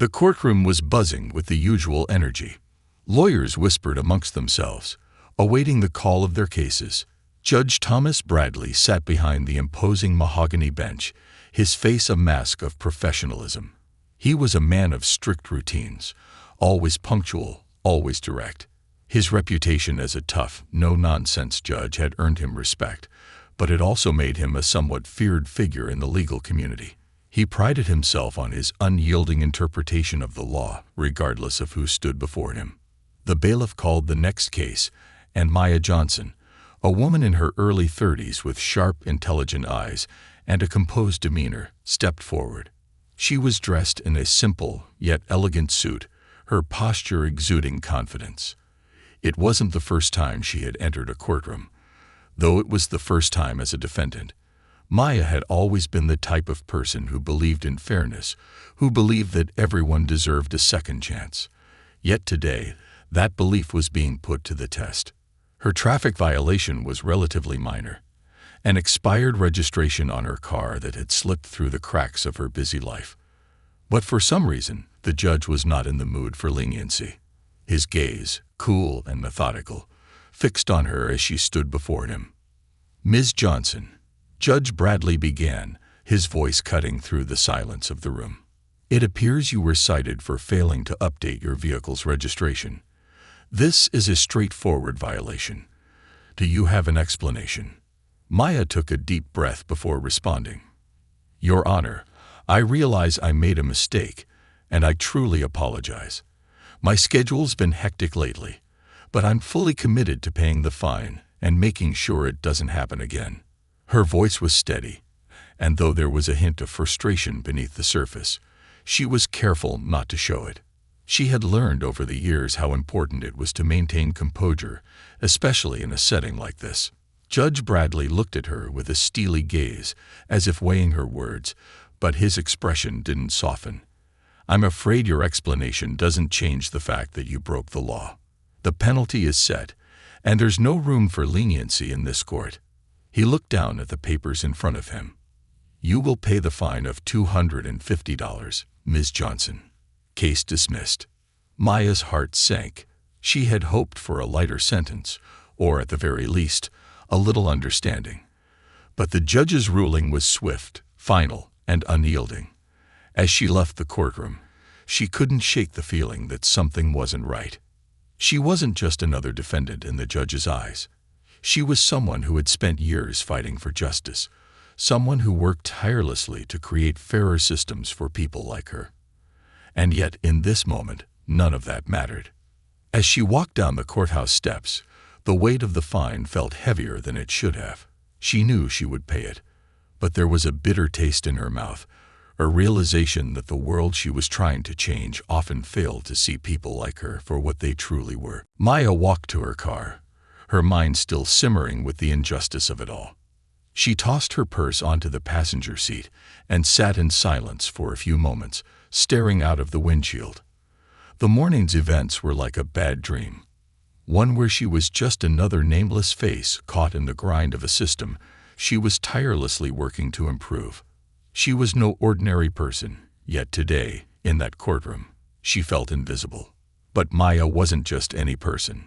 The courtroom was buzzing with the usual energy. Lawyers whispered amongst themselves, awaiting the call of their cases. Judge Thomas Bradley sat behind the imposing mahogany bench, his face a mask of professionalism. He was a man of strict routines, always punctual, always direct. His reputation as a tough, no-nonsense judge had earned him respect, but it also made him a somewhat feared figure in the legal community. He prided himself on his unyielding interpretation of the law, regardless of who stood before him. The bailiff called the next case, and Maya Johnson, a woman in her early 30s with sharp, intelligent eyes and a composed demeanor, stepped forward. She was dressed in a simple yet elegant suit, her posture exuding confidence. It wasn't the first time she had entered a courtroom, though it was the first time as a defendant. Maya had always been the type of person who believed in fairness, who believed that everyone deserved a second chance. Yet today, that belief was being put to the test. Her traffic violation was relatively minor, an expired registration on her car that had slipped through the cracks of her busy life. But for some reason, the judge was not in the mood for leniency. His gaze, cool and methodical, fixed on her as she stood before him. "Ms. Johnson," Judge Bradley began, his voice cutting through the silence of the room. "It appears you were cited for failing to update your vehicle's registration. This is a straightforward violation. Do you have an explanation?" Maya took a deep breath before responding. "Your Honor, I realize I made a mistake, and I truly apologize. My schedule's been hectic lately, but I'm fully committed to paying the fine and making sure it doesn't happen again." Her voice was steady, and though there was a hint of frustration beneath the surface, she was careful not to show it. She had learned over the years how important it was to maintain composure, especially in a setting like this. Judge Bradley looked at her with a steely gaze, as if weighing her words, but his expression didn't soften. "I'm afraid your explanation doesn't change the fact that you broke the law. The penalty is set, and there's no room for leniency in this court." He looked down at the papers in front of him. "You will pay the fine of $250, Ms. Johnson." Case dismissed. Maya's heart sank. She had hoped for a lighter sentence, or at the very least, a little understanding. But the judge's ruling was swift, final, and unyielding. As she left the courtroom, she couldn't shake the feeling that something wasn't right. She wasn't just another defendant in the judge's eyes. She was someone who had spent years fighting for justice, someone who worked tirelessly to create fairer systems for people like her. And yet, in this moment, none of that mattered. As she walked down the courthouse steps, the weight of the fine felt heavier than it should have. She knew she would pay it, but there was a bitter taste in her mouth, a realization that the world she was trying to change often failed to see people like her for what they truly were. Maya walked to her car, her mind still simmering with the injustice of it all. She tossed her purse onto the passenger seat and sat in silence for a few moments, staring out of the windshield. The morning's events were like a bad dream, one where she was just another nameless face caught in the grind of a system she was tirelessly working to improve. She was no ordinary person, yet today, in that courtroom, she felt invisible. But Maya wasn't just any person.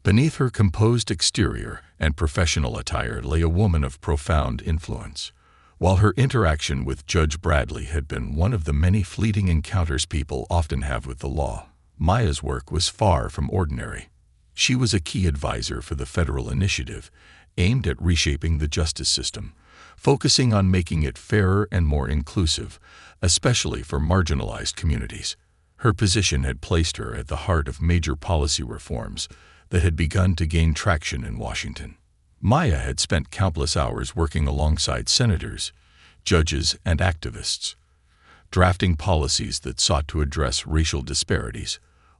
Beneath her composed exterior and professional attire lay a woman of profound influence. While her interaction with Judge Bradley had been one of the many fleeting encounters people often have with the law, Maya's work was far from ordinary. She was a key advisor for the federal initiative aimed at reshaping the justice system, focusing on making it fairer and more inclusive, especially for marginalized communities. Her position had placed her at the heart of major policy reforms that had begun to gain traction in Washington. Maya had spent countless hours working alongside senators, judges, and activists, drafting policies that sought to address racial disparities,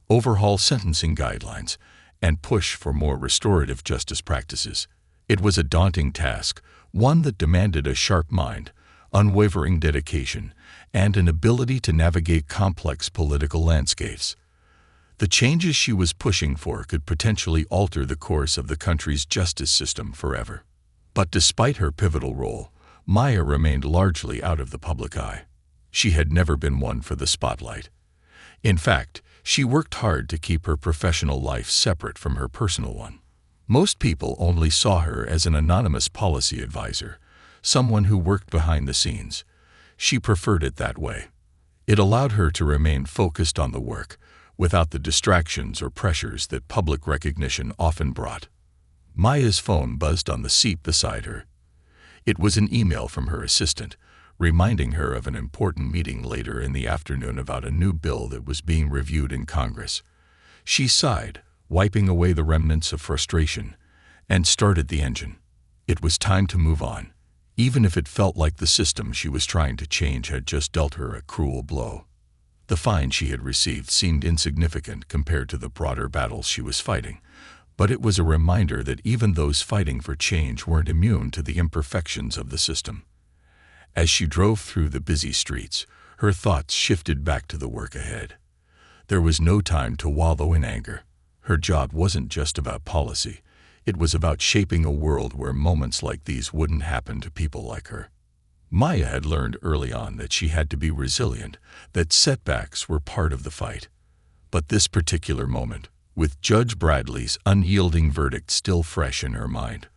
overhaul sentencing guidelines, and push for more restorative justice practices. It was a daunting task, one that demanded a sharp mind, unwavering dedication, and an ability to navigate complex political landscapes. The changes she was pushing for could potentially alter the course of the country's justice system forever. But despite her pivotal role, Maya remained largely out of the public eye. She had never been one for the spotlight. In fact, she worked hard to keep her professional life separate from her personal one. Most people only saw her as an anonymous policy advisor, someone who worked behind the scenes. She preferred it that way. It allowed her to remain focused on the work, without the distractions or pressures that public recognition often brought. Maya's phone buzzed on the seat beside her. It was an email from her assistant, reminding her of an important meeting later in the afternoon about a new bill that was being reviewed in Congress. She sighed, wiping away the remnants of frustration, and started the engine. It was time to move on, even if it felt like the system she was trying to change had just dealt her a cruel blow. The fine she had received seemed insignificant compared to the broader battles she was fighting, but it was a reminder that even those fighting for change weren't immune to the imperfections of the system. As she drove through the busy streets, her thoughts shifted back to the work ahead. There was no time to wallow in anger. Her job wasn't just about policy. It was about shaping a world where moments like these wouldn't happen to people like her. Maya had learned early on that she had to be resilient, that setbacks were part of the fight. But this particular moment, with Judge Bradley's unyielding verdict still fresh in her mind,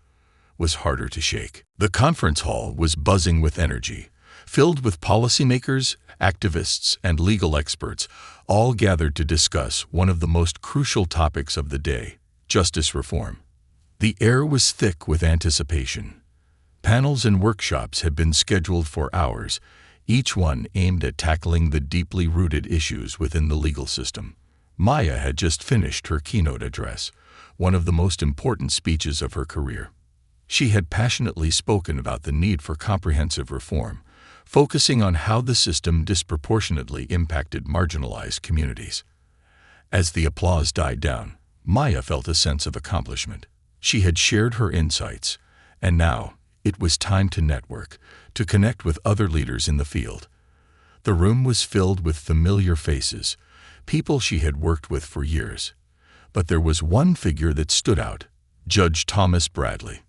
was harder to shake. The conference hall was buzzing with energy, filled with policymakers, activists, and legal experts, all gathered to discuss one of the most crucial topics of the day, justice reform. The air was thick with anticipation. Panels and workshops had been scheduled for hours, each one aimed at tackling the deeply rooted issues within the legal system. Maya had just finished her keynote address, one of the most important speeches of her career. She had passionately spoken about the need for comprehensive reform, focusing on how the system disproportionately impacted marginalized communities. As the applause died down, Maya felt a sense of accomplishment. She had shared her insights, and now it was time to network, to connect with other leaders in the field. The room was filled with familiar faces, people she had worked with for years. But there was one figure that stood out, Judge Thomas Bradley.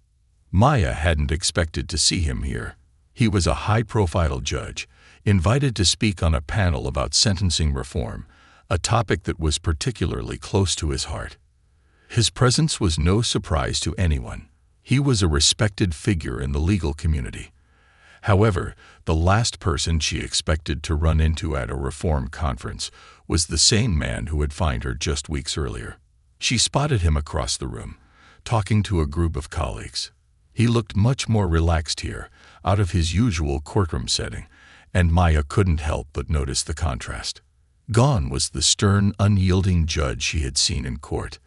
Maya hadn't expected to see him here. He was a high-profile judge, invited to speak on a panel about sentencing reform, a topic that was particularly close to his heart. His presence was no surprise to anyone. He was a respected figure in the legal community. However, the last person she expected to run into at a reform conference was the same man who had fined her just weeks earlier. She spotted him across the room, talking to a group of colleagues. He looked much more relaxed here, out of his usual courtroom setting, and Maya couldn't help but notice the contrast. Gone was the stern, unyielding judge she had seen in court.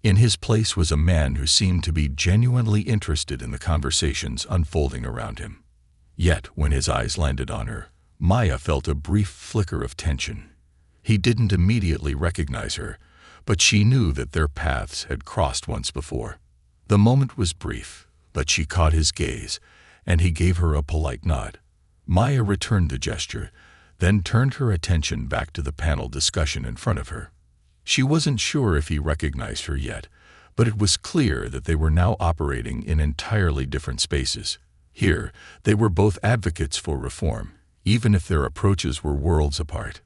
In his place was a man who seemed to be genuinely interested in the conversations unfolding around him. Yet, when his eyes landed on her, Maya felt a brief flicker of tension. He didn't immediately recognize her, but she knew that their paths had crossed once before. The moment was brief, but she caught his gaze, and he gave her a polite nod. Maya returned the gesture, then turned her attention back to the panel discussion in front of her. She wasn't sure if he recognized her yet, but it was clear that they were now operating in entirely different spaces. Here, they were both advocates for reform, even if their approaches were worlds apart.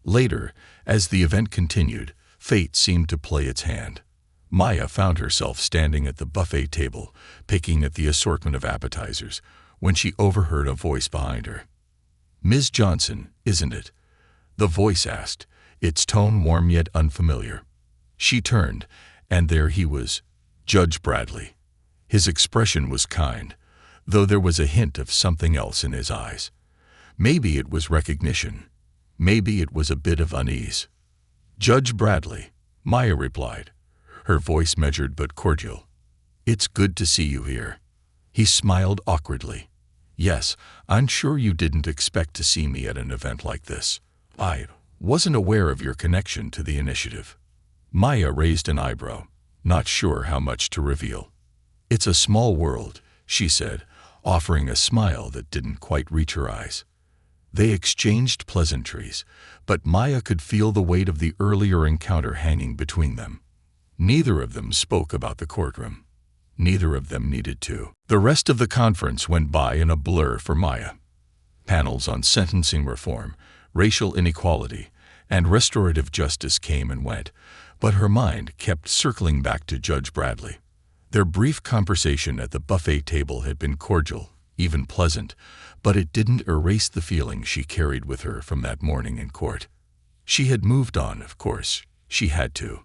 Later, as the event continued, fate seemed to play its hand. Maya found herself standing at the buffet table, picking at the assortment of appetizers, when she overheard a voice behind her. "Ms. Johnson, isn't it?" the voice asked, its tone warm yet unfamiliar. She turned, and there he was, Judge Bradley. His expression was kind, though there was a hint of something else in his eyes. Maybe it was recognition. Maybe it was a bit of unease. "Judge Bradley," Maya replied, her voice measured but cordial. "It's good to see you here." He smiled awkwardly. "Yes, I'm sure you didn't expect to see me at an event like this. I wasn't aware of your connection to the initiative." Maya raised an eyebrow, not sure how much to reveal. "It's a small world," she said, offering a smile that didn't quite reach her eyes. They exchanged pleasantries, but Maya could feel the weight of the earlier encounter hanging between them. Neither of them spoke about the courtroom. Neither of them needed to. The rest of the conference went by in a blur for Maya. Panels on sentencing reform, racial inequality, and restorative justice came and went, but her mind kept circling back to Judge Bradley. Their brief conversation at the buffet table had been cordial, even pleasant, but it didn't erase the feeling she carried with her from that morning in court. She had moved on, of course. She had to.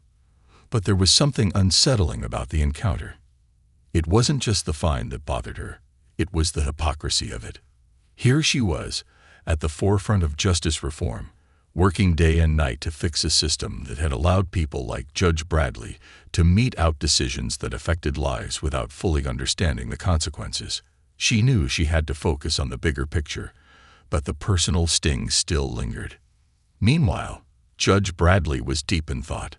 But there was something unsettling about the encounter. It wasn't just the fine that bothered her. It was the hypocrisy of it. Here she was, at the forefront of justice reform, working day and night to fix a system that had allowed people like Judge Bradley to mete out decisions that affected lives without fully understanding the consequences. She knew she had to focus on the bigger picture, but the personal sting still lingered. Meanwhile, Judge Bradley was deep in thought.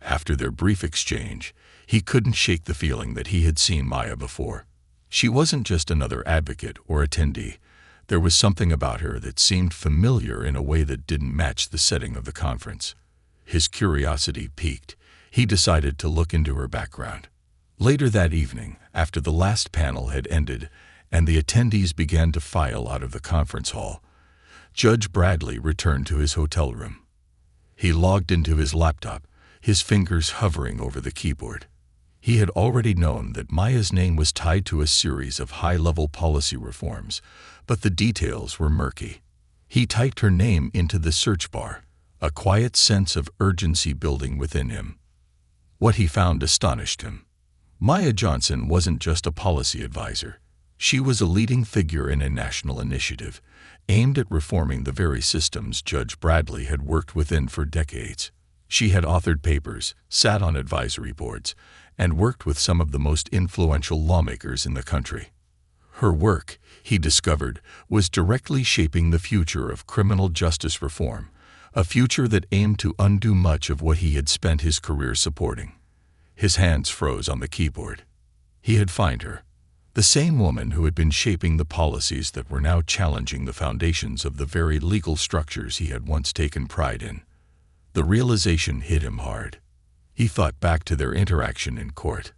After their brief exchange, he couldn't shake the feeling that he had seen Maya before. She wasn't just another advocate or attendee. There was something about her that seemed familiar in a way that didn't match the setting of the conference. His curiosity piqued. He decided to look into her background. Later that evening, after the last panel had ended and the attendees began to file out of the conference hall, Judge Bradley returned to his hotel room. He logged into his laptop, his fingers hovering over the keyboard. He had already known that Maya's name was tied to a series of high-level policy reforms, but the details were murky. He typed her name into the search bar, a quiet sense of urgency building within him. What he found astonished him. Maya Johnson wasn't just a policy advisor. She was a leading figure in a national initiative aimed at reforming the very systems Judge Bradley had worked within for decades. She had authored papers, sat on advisory boards, and worked with some of the most influential lawmakers in the country. Her work, he discovered, was directly shaping the future of criminal justice reform, a future that aimed to undo much of what he had spent his career supporting. His hands froze on the keyboard. He had found her, the same woman who had been shaping the policies that were now challenging the foundations of the very legal structures he had once taken pride in. The realization hit him hard. He thought back to their interaction in court.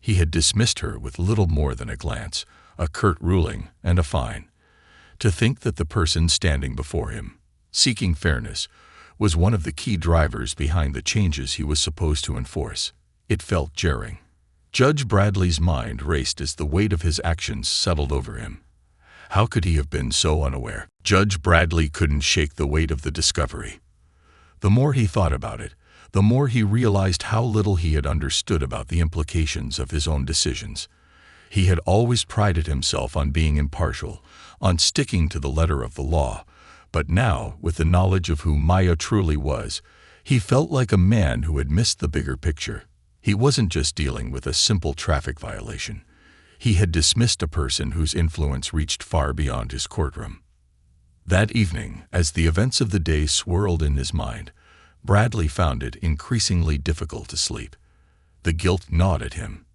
He had dismissed her with little more than a glance, a curt ruling, and a fine. To think that the person standing before him, seeking fairness, was one of the key drivers behind the changes he was supposed to enforce. It felt jarring. Judge Bradley's mind raced as the weight of his actions settled over him. How could he have been so unaware? Judge Bradley couldn't shake the weight of the discovery. The more he thought about it, the more he realized how little he had understood about the implications of his own decisions. He had always prided himself on being impartial, on sticking to the letter of the law, but now, with the knowledge of who Maya truly was, he felt like a man who had missed the bigger picture. He wasn't just dealing with a simple traffic violation. He had dismissed a person whose influence reached far beyond his courtroom. That evening, as the events of the day swirled in his mind, Bradley found it increasingly difficult to sleep. The guilt gnawed at him.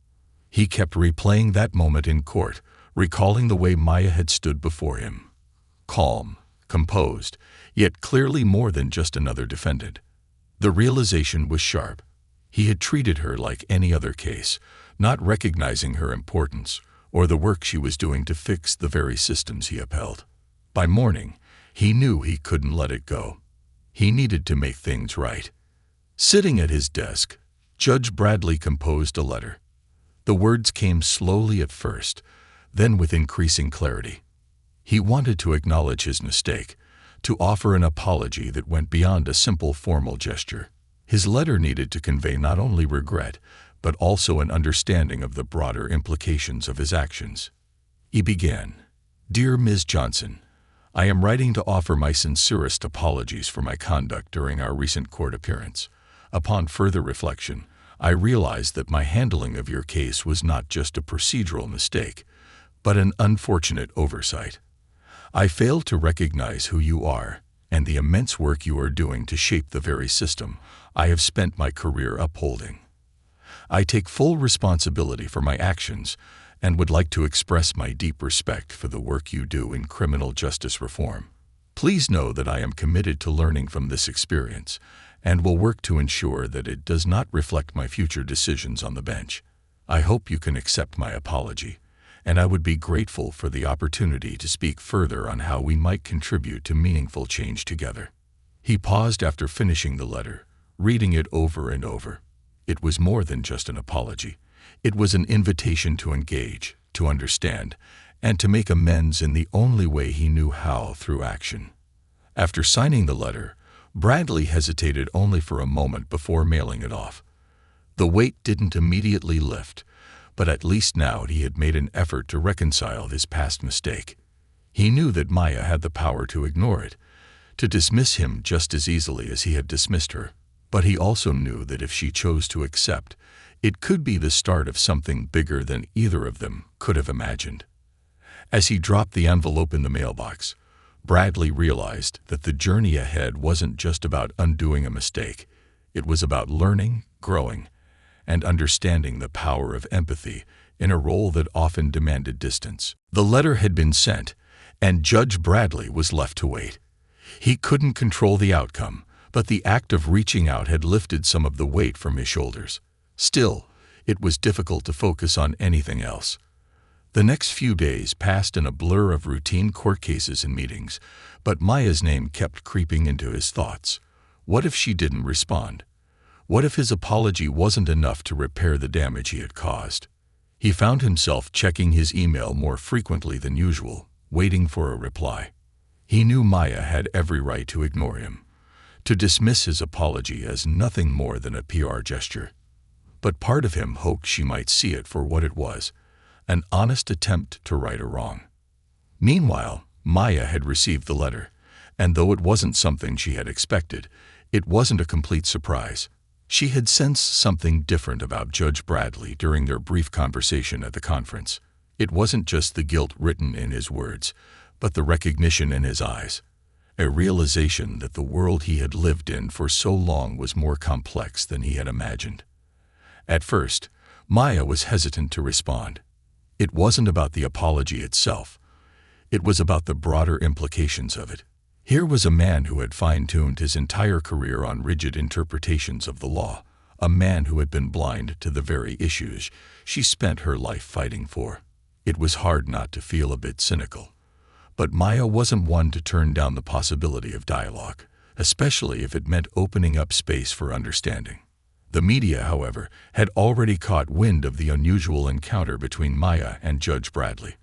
He kept replaying that moment in court, recalling the way Maya had stood before him. Calm, composed, yet clearly more than just another defendant. The realization was sharp. He had treated her like any other case, not recognizing her importance or the work she was doing to fix the very systems he upheld. By morning, he knew he couldn't let it go. He needed to make things right. Sitting at his desk, Judge Bradley composed a letter. The words came slowly at first, then with increasing clarity. He wanted to acknowledge his mistake, to offer an apology that went beyond a simple formal gesture. His letter needed to convey not only regret, but also an understanding of the broader implications of his actions. He began, "Dear Ms. Johnson, I am writing to offer my sincerest apologies for my conduct during our recent court appearance. Upon further reflection, I realized that my handling of your case was not just a procedural mistake, but an unfortunate oversight. I failed to recognize who you are and the immense work you are doing to shape the very system I have spent my career upholding. I take full responsibility for my actions and would like to express my deep respect for the work you do in criminal justice reform. Please know that I am committed to learning from this experience and will work to ensure that it does not reflect my future decisions on the bench. I hope you can accept my apology, and I would be grateful for the opportunity to speak further on how we might contribute to meaningful change together." He paused after finishing the letter, reading it over and over. It was more than just an apology. It was an invitation to engage, to understand, and to make amends in the only way he knew how, through action. After signing the letter, Bradley hesitated only for a moment before mailing it off. The weight didn't immediately lift, but at least now he had made an effort to reconcile his past mistake. He knew that Maya had the power to ignore it, to dismiss him just as easily as he had dismissed her. But he also knew that if she chose to accept, it could be the start of something bigger than either of them could have imagined. As he dropped the envelope in the mailbox, Bradley realized that the journey ahead wasn't just about undoing a mistake. It was about learning, growing, and understanding the power of empathy in a role that often demanded distance. The letter had been sent, and Judge Bradley was left to wait. He couldn't control the outcome, but the act of reaching out had lifted some of the weight from his shoulders. Still, it was difficult to focus on anything else. The next few days passed in a blur of routine court cases and meetings, but Maya's name kept creeping into his thoughts. What if she didn't respond? What if his apology wasn't enough to repair the damage he had caused? He found himself checking his email more frequently than usual, waiting for a reply. He knew Maya had every right to ignore him, to dismiss his apology as nothing more than a PR gesture. But part of him hoped she might see it for what it was, an honest attempt to right a wrong. Meanwhile, Maya had received the letter, and though it wasn't something she had expected, it wasn't a complete surprise. She had sensed something different about Judge Bradley during their brief conversation at the conference. It wasn't just the guilt written in his words, but the recognition in his eyes, a realization that the world he had lived in for so long was more complex than he had imagined. At first, Maya was hesitant to respond. It wasn't about the apology itself. It was about the broader implications of it. Here was a man who had fine-tuned his entire career on rigid interpretations of the law, a man who had been blind to the very issues she spent her life fighting for. It was hard not to feel a bit cynical. But Maya wasn't one to turn down the possibility of dialogue, especially if it meant opening up space for understanding. The media, however, had already caught wind of the unusual encounter between Maya and Judge Bradley.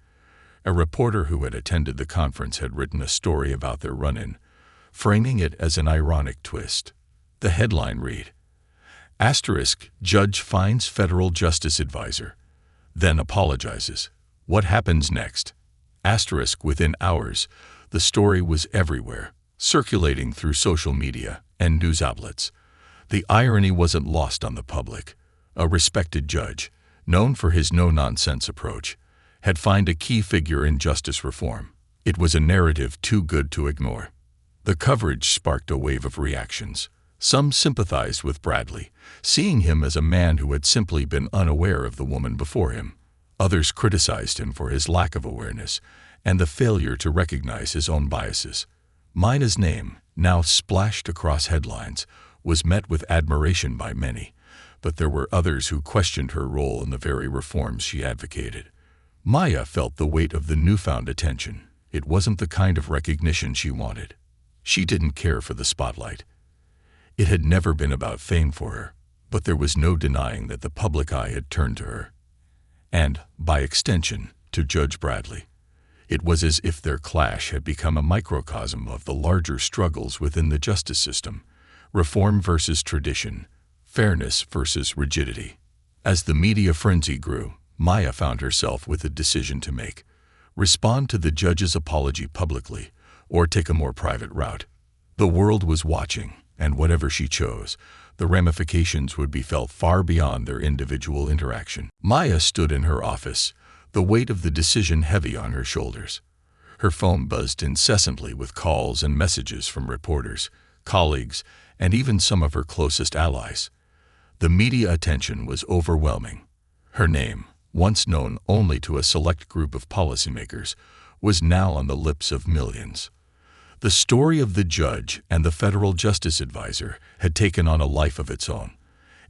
A reporter who had attended the conference had written a story about their run-in, framing it as an ironic twist. The headline read, "Judge finds federal justice advisor, then apologizes. What happens next?" Within hours, the story was everywhere, circulating through social media and news outlets. The irony wasn't lost on the public. A respected judge, known for his no-nonsense approach, had found a key figure in justice reform. It was a narrative too good to ignore. The coverage sparked a wave of reactions. Some sympathized with Bradley, seeing him as a man who had simply been unaware of the woman before him. Others criticized him for his lack of awareness and the failure to recognize his own biases. Maya's name, now splashed across headlines, was met with admiration by many, but there were others who questioned her role in the very reforms she advocated. Maya felt the weight of the newfound attention. It wasn't the kind of recognition she wanted. She didn't care for the spotlight. It had never been about fame for her, but there was no denying that the public eye had turned to her. And, by extension, to Judge Bradley. It was as if their clash had become a microcosm of the larger struggles within the justice system: reform versus tradition, fairness versus rigidity. As the media frenzy grew, Maya found herself with a decision to make: respond to the judge's apology publicly, or take a more private route. The world was watching, and whatever she chose, the ramifications would be felt far beyond their individual interaction. Maya stood in her office, the weight of the decision heavy on her shoulders. Her phone buzzed incessantly with calls and messages from reporters, colleagues, and even some of her closest allies. The media attention was overwhelming. Her name, once known only to a select group of policymakers, was now on the lips of millions. The story of the judge and the federal justice advisor had taken on a life of its own,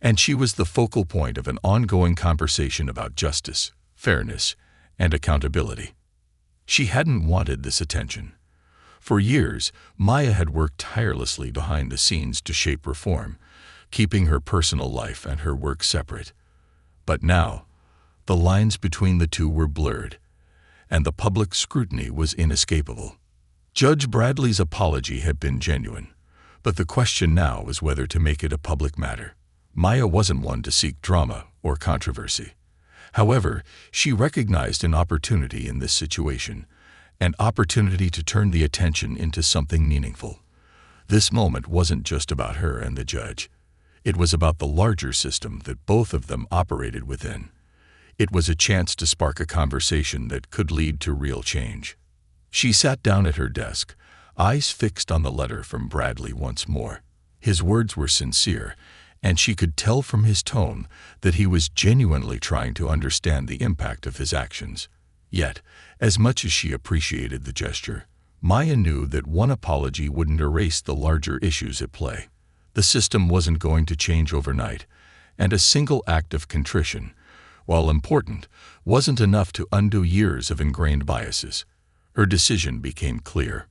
and she was the focal point of an ongoing conversation about justice, fairness, and accountability. She hadn't wanted this attention. For years, Maya had worked tirelessly behind the scenes to shape reform, keeping her personal life and her work separate. But now, the lines between the two were blurred, and the public scrutiny was inescapable. Judge Bradley's apology had been genuine, but the question now was whether to make it a public matter. Maya wasn't one to seek drama or controversy. However, she recognized an opportunity in this situation, an opportunity to turn the attention into something meaningful. This moment wasn't just about her and the judge. It was about the larger system that both of them operated within. It was a chance to spark a conversation that could lead to real change. She sat down at her desk, eyes fixed on the letter from Bradley once more. His words were sincere, and she could tell from his tone that he was genuinely trying to understand the impact of his actions. Yet, as much as she appreciated the gesture, Maya knew that one apology wouldn't erase the larger issues at play. The system wasn't going to change overnight, and a single act of contrition, while important, wasn't enough to undo years of ingrained biases. Her decision became clear.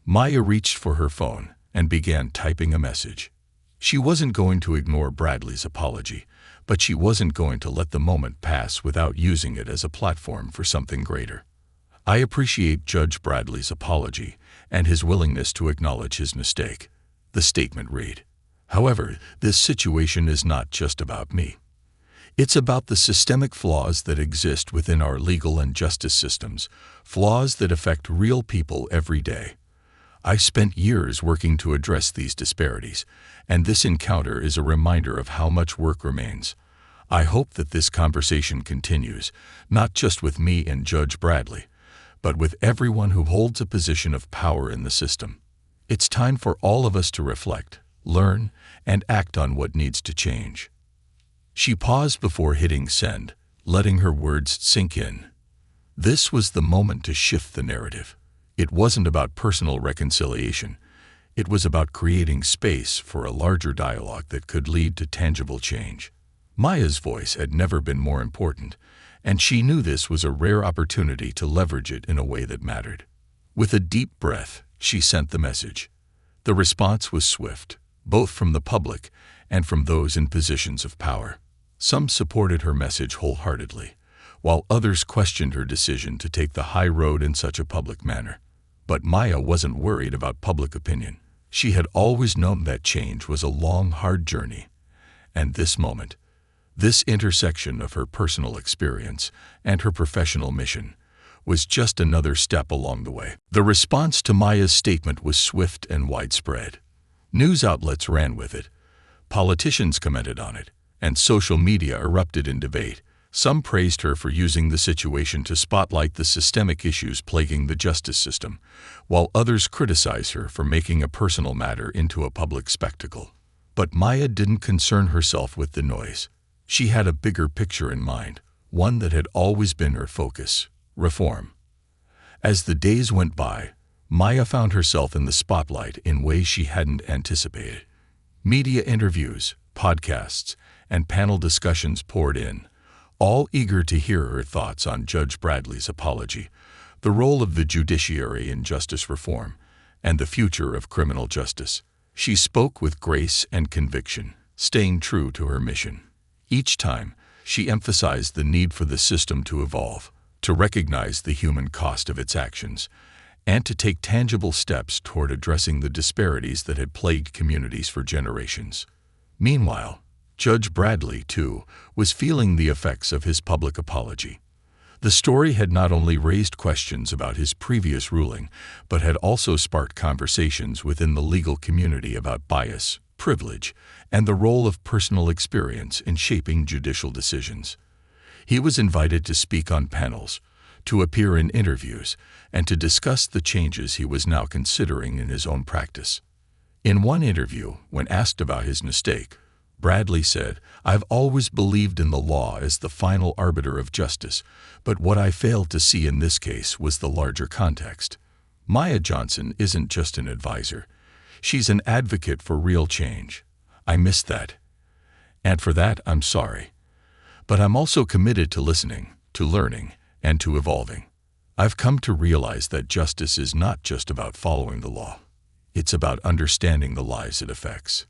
Maya reached for her phone and began typing a message. She wasn't going to ignore Bradley's apology, but she wasn't going to let the moment pass without using it as a platform for something greater. I appreciate Judge Bradley's apology and his willingness to acknowledge his mistake, the statement read. However, this situation is not just about me. It's about the systemic flaws that exist within our legal and justice systems, flaws that affect real people every day. I've spent years working to address these disparities, and this encounter is a reminder of how much work remains. I hope that this conversation continues, not just with me and Judge Bradley, but with everyone who holds a position of power in the system. It's time for all of us to reflect, learn, and act on what needs to change. She paused before hitting send, letting her words sink in. This was the moment to shift the narrative. It wasn't about personal reconciliation. It was about creating space for a larger dialogue that could lead to tangible change. Maya's voice had never been more important, and she knew this was a rare opportunity to leverage it in a way that mattered. With a deep breath, she sent the message. The response was swift, both from the public and from those in positions of power. Some supported her message wholeheartedly, while others questioned her decision to take the high road in such a public manner. But Maya wasn't worried about public opinion. She had always known that change was a long, hard journey. And this moment, this intersection of her personal experience and her professional mission, was just another step along the way. The response to Maya's statement was swift and widespread. News outlets ran with it, politicians commented on it, and social media erupted in debate. Some praised her for using the situation to spotlight the systemic issues plaguing the justice system, while others criticized her for making a personal matter into a public spectacle. But Maya didn't concern herself with the noise. She had a bigger picture in mind, one that had always been her focus: reform. As the days went by, Maya found herself in the spotlight in ways she hadn't anticipated. Media interviews, podcasts, and panel discussions poured in, all eager to hear her thoughts on Judge Bradley's apology, the role of the judiciary in justice reform, and the future of criminal justice. She spoke with grace and conviction, staying true to her mission. Each time, she emphasized the need for the system to evolve, to recognize the human cost of its actions, and to take tangible steps toward addressing the disparities that had plagued communities for generations. Meanwhile, Judge Bradley, too, was feeling the effects of his public apology. The story had not only raised questions about his previous ruling, but had also sparked conversations within the legal community about bias, privilege, and the role of personal experience in shaping judicial decisions. He was invited to speak on panels, to appear in interviews, and to discuss the changes he was now considering in his own practice. In one interview, when asked about his mistake, Bradley said, "I've always believed in the law as the final arbiter of justice, but what I failed to see in this case was the larger context. Maya Johnson isn't just an advisor. She's an advocate for real change. I missed that. And for that, I'm sorry. But I'm also committed to listening, to learning, and to evolving." I've come to realize that justice is not just about following the law. It's about understanding the lives it affects.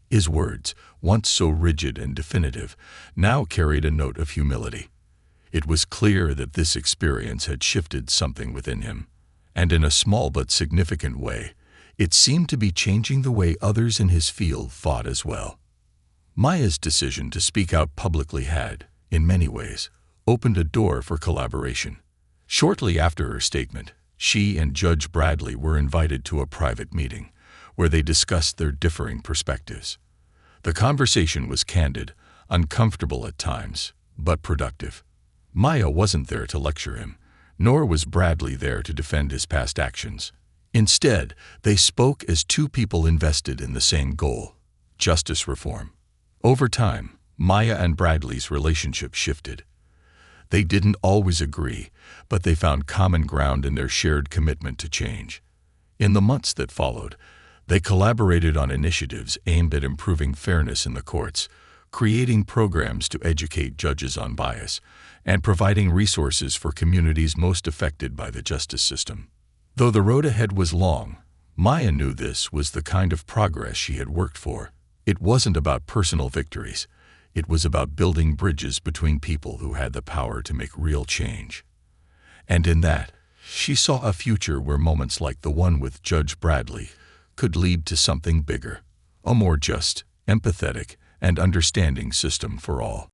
His words, once so rigid and definitive, now carried a note of humility. It was clear that this experience had shifted something within him, and in a small but significant way, it seemed to be changing the way others in his field fought as well. Maya's decision to speak out publicly had, in many ways, opened a door for collaboration. Shortly after her statement, she and Judge Bradley were invited to a private meeting, where they discussed their differing perspectives. The conversation was candid, uncomfortable at times, but productive. Maya wasn't there to lecture him, nor was Bradley there to defend his past actions. Instead, they spoke as two people invested in the same goal: justice reform. Over time, Maya and Bradley's relationship shifted. They didn't always agree, but they found common ground in their shared commitment to change. In the months that followed, they collaborated on initiatives aimed at improving fairness in the courts, creating programs to educate judges on bias, and providing resources for communities most affected by the justice system. Though the road ahead was long, Maya knew this was the kind of progress she had worked for. It wasn't about personal victories. It was about building bridges between people who had the power to make real change. And in that, she saw a future where moments like the one with Judge Bradley could lead to something bigger, a more just, empathetic, and understanding system for all.